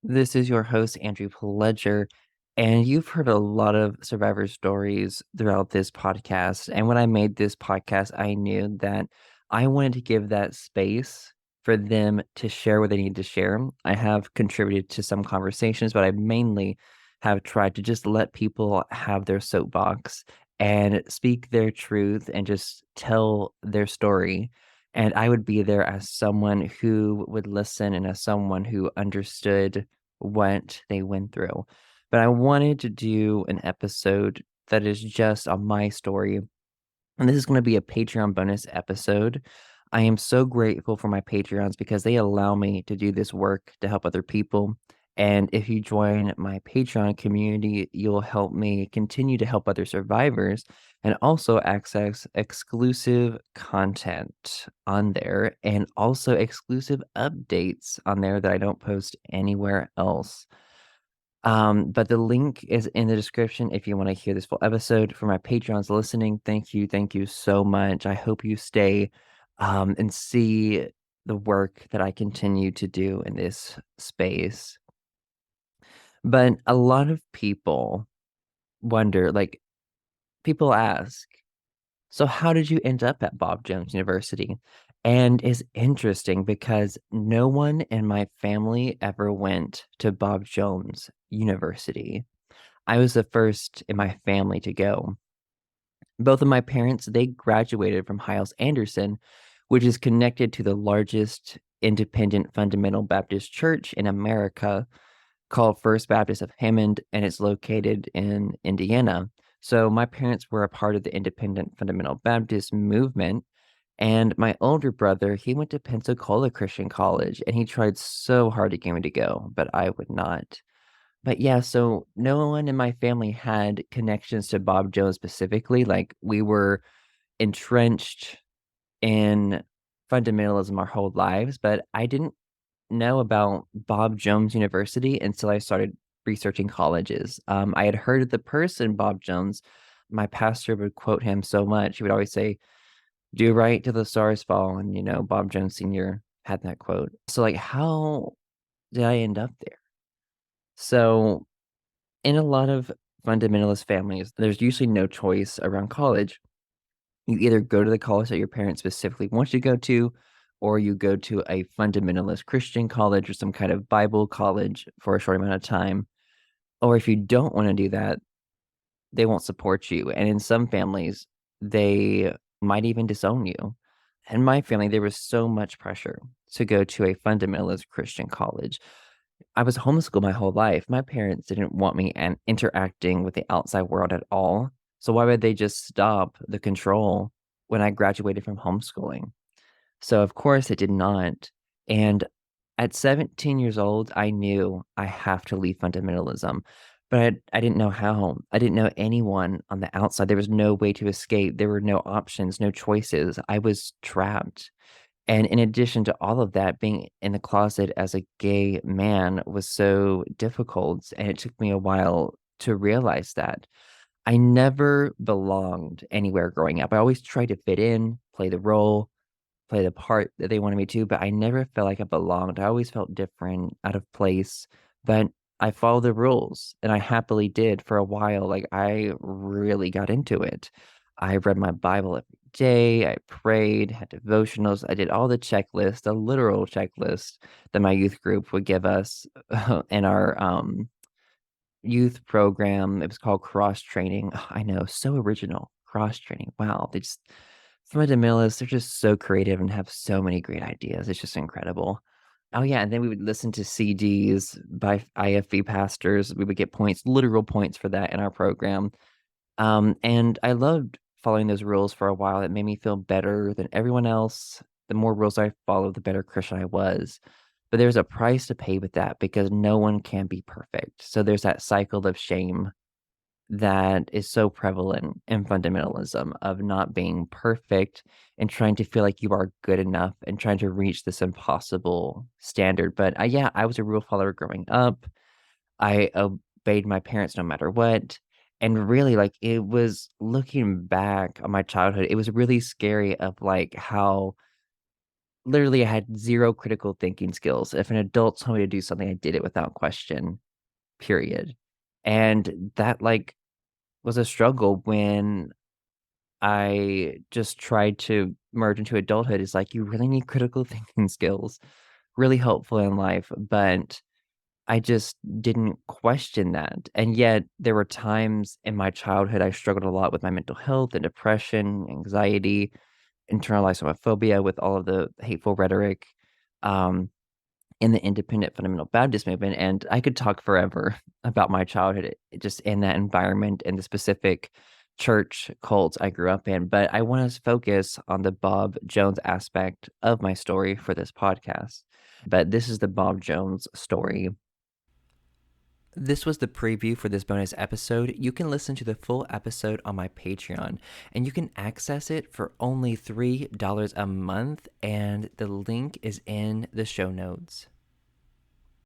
This is your host, Andrew Pledger, and you've heard a lot of survivor stories throughout this podcast. And when I made this podcast, I knew that I wanted to give that space for them to share what they need to share. I have contributed to some conversations, but I mainly have tried to just let people have their soapbox and speak their truth and just tell their story. And I would be there as someone who would listen and as someone who understood what they went through. But I wanted to do an episode that is just on my story. And this is going to be a Patreon bonus episode. I am so grateful for my Patreons because they allow me to do this work to help other people. And if you join my Patreon community, you'll help me continue to help other survivors and also access exclusive content on there and also exclusive updates on there that I don't post anywhere else. But the link is in the description if you want to hear this full episode. For my Patreons listening, thank you so much. I hope you stay and see the work that I continue to do in this space. But a lot of people wonder, like, people ask, so how did you end up at Bob Jones University? And it's interesting because no one in my family ever went to Bob Jones University. I was the first in my family to go. Both of my parents, they graduated from Hiles-Anderson, which is connected to the largest independent fundamental Baptist church in America called First Baptist of Hammond, and it's located in Indiana. So my parents were a part of the independent fundamental Baptist movement. And my older brother, he went to Pensacola Christian College, and he tried so hard to get me to go, but I would not. But yeah, so no one in my family had connections to Bob Jones specifically. Like, we were entrenched in fundamentalism our whole lives, but I didn't know about Bob Jones University until I started researching colleges. I had heard of the person Bob Jones. My pastor would quote him so much. He would always say, "Do right till the stars fall." And, Bob Jones Sr. had that quote. So, like, how did I end up there? So, in a lot of fundamentalist families, there's usually no choice around college. You either go to the college that your parents specifically want you to go to, or you go to a fundamentalist Christian college or some kind of Bible college for a short amount of time. Or if you don't want to do that, they won't support you. And in some families, they might even disown you. In my family, there was so much pressure to go to a fundamentalist Christian college. I was homeschooled my whole life. My parents didn't want me and interacting with the outside world at all. So why would they just stop the control when I graduated from homeschooling? So of course it did not. And at 17 years old, I knew I have to leave fundamentalism, but I didn't know how. I didn't know anyone on the outside. There was no way to escape. There were no options, no choices. I was trapped. And in addition to all of that, being in the closet as a gay man was so difficult, and it took me a while to realize that. I never belonged anywhere growing up. I always tried to fit in, play the role, play the part that they wanted me to, but I never felt like I belonged. I always felt different, out of place, but I followed the rules, and I happily did for a while. Like, I really got into it. I read my Bible every day, I prayed, had devotionals, I did all the checklists, the literal checklist that my youth group would give us in our, youth program. It was called cross training. I know, so original. Cross training. Wow, they just fundamentalists, they're just so creative and have so many great ideas. It's just incredible. Oh yeah, and then we would listen to CDs by IFB pastors. We would get points, literal points for that in our program. And I loved following those rules for a while. It made me feel better than everyone else. The more rules I followed, the better Christian I was. But there's a price to pay with that because no one can be perfect. So there's that cycle of shame that is so prevalent in fundamentalism of not being perfect and trying to feel like you are good enough and trying to reach this impossible standard. But yeah, I was a rule follower growing up. I obeyed my parents no matter what. And really, like, it was looking back on my childhood, it was really scary of like how literally, I had 0 critical thinking skills. If an adult told me to do something, I did it without question, period. And that, like, was a struggle when I just tried to merge into adulthood. It's like, you really need critical thinking skills, really helpful in life, but I just didn't question that, and yet there were times in my childhood I struggled a lot with my mental health and depression, anxiety, internalized homophobia with all of the hateful rhetoric, um, in the independent fundamental Baptist movement, and I could talk forever about my childhood, just in that environment and the specific church cults I grew up in, but I wanna focus on the Bob Jones aspect of my story for this podcast. But this is the Bob Jones story. This was the preview for this bonus episode. You can listen to the full episode on my Patreon, and you can access it for only $3 a month, and the link is in the show notes.